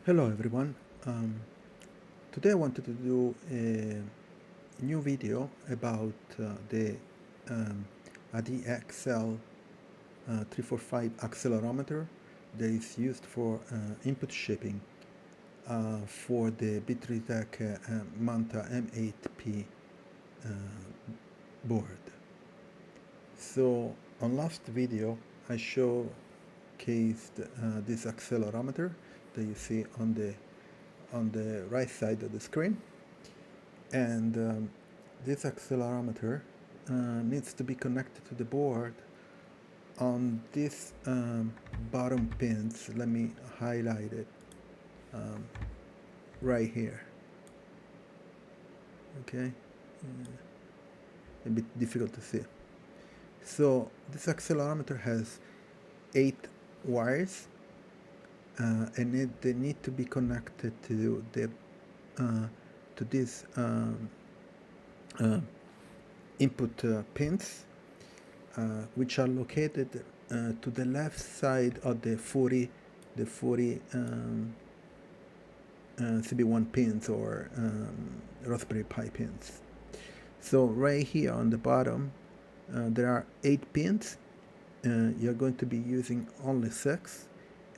Hello everyone. Today I wanted to do a new video about the um, ADXL345 accelerometer that is used for input shaping for the BTT Manta M8P board. So on last video I showcased this accelerometer that you see on the right side of the screen, and this accelerometer needs to be connected to the board on these bottom pins. Let me highlight it right here. Okay, a bit difficult to see. So this accelerometer has 8 wires, and they need to be connected to the to these input pins, which are located to the left side of the 40 CB1 pins, or Raspberry Pi pins. So right here on the bottom there are 8 pins. You're going to be using only 6,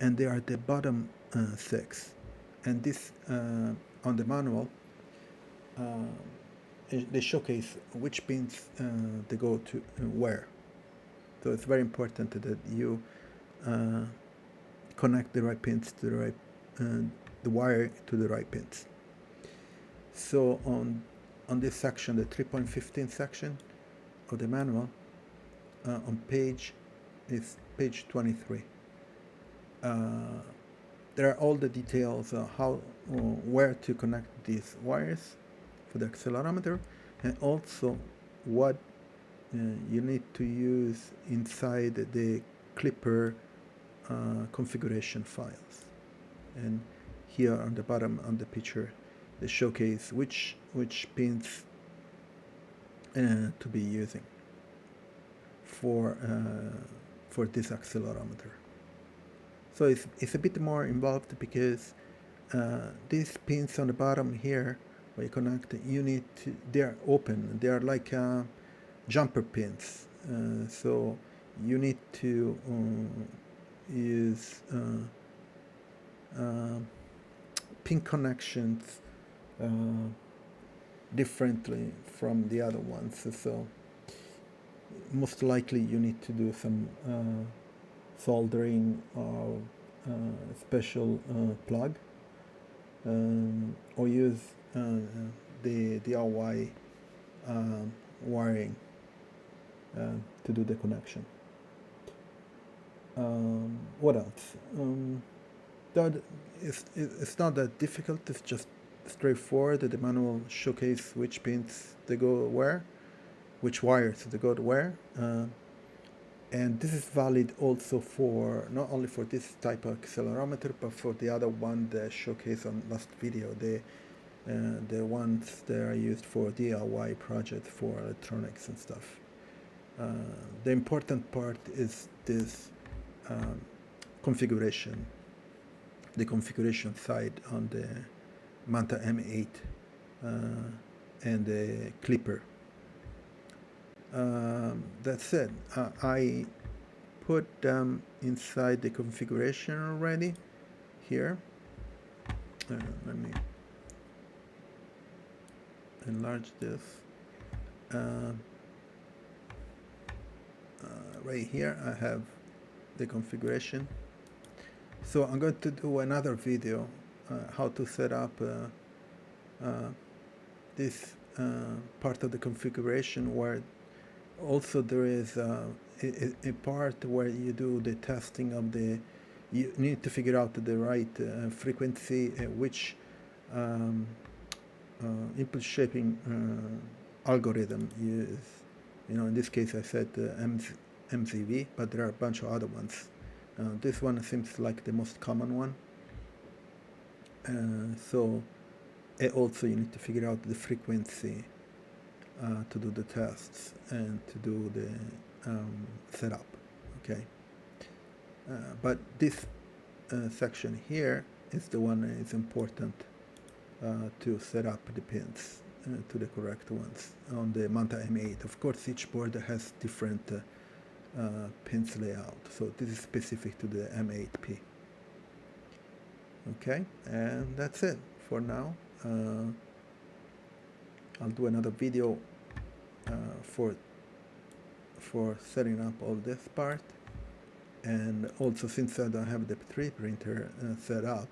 and they are the bottom 6. And this on the manual they showcase which pins they go to where. So it's very important that you connect the right pins to the right, the wire to the right pins. So on this section, the 3.15 section of the manual, on page 23. There are all the details how where to connect these wires for the accelerometer, and also what you need to use inside the Klipper configuration files. And here on the bottom on the picture they showcase which pins to be using for this accelerometer. So it's a bit more involved, because these pins on the bottom here, where you connect, you need to, they're open, they are like jumper pins, so you need to use pin connections differently from the other ones. So most likely you need to do some soldering or special plug, or use the DIY wiring to do the connection. What else? It's not that difficult. It's just straightforward. The manual showcase which pins they go where, which wires they go to where, and this is valid also for not only for this type of accelerometer, but for the other one that showcased on last video, the ones that are used for DIY projects for electronics and stuff. The important part is this configuration, the configuration side on the Manta M8 and the Klipper. That's it. I put them inside the configuration already here. Let me enlarge this. Right here I have the configuration. So I'm going to do another video how to set up this part of the configuration, where also there is a part where you do the testing of you need to figure out the right frequency, which input shaping algorithm you use. In this case I said MZV, but there are a bunch of other ones. This one seems like the most common one. So also you need to figure out the frequency to do the tests and to do the setup. Okay, but this section here is the one that is important to set up the pins to the correct ones on the Manta M8. Of course, each board has different pins layout, so this is specific to the M8P. Okay, and that's it for now. I'll do another video for setting up all this part, and also since I don't have the 3D printer set up,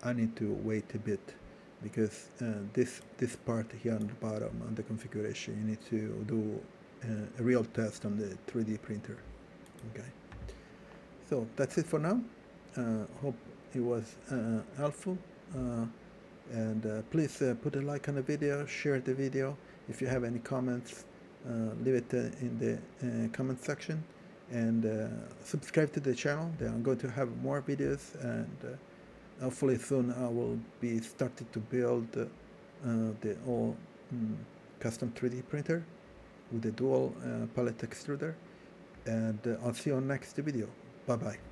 I need to wait a bit, because this part here on the bottom on the configuration, you need to do a real test on the 3D printer. Okay, so that's it for now. Hope it was helpful, and please put a like on the video, share the video. If you have any comments, leave it in the comment section, and subscribe to the channel. I'm going to have more videos, and hopefully soon I will be starting to build the all custom 3D printer with a dual pallet extruder, and I'll see you on next video. Bye bye.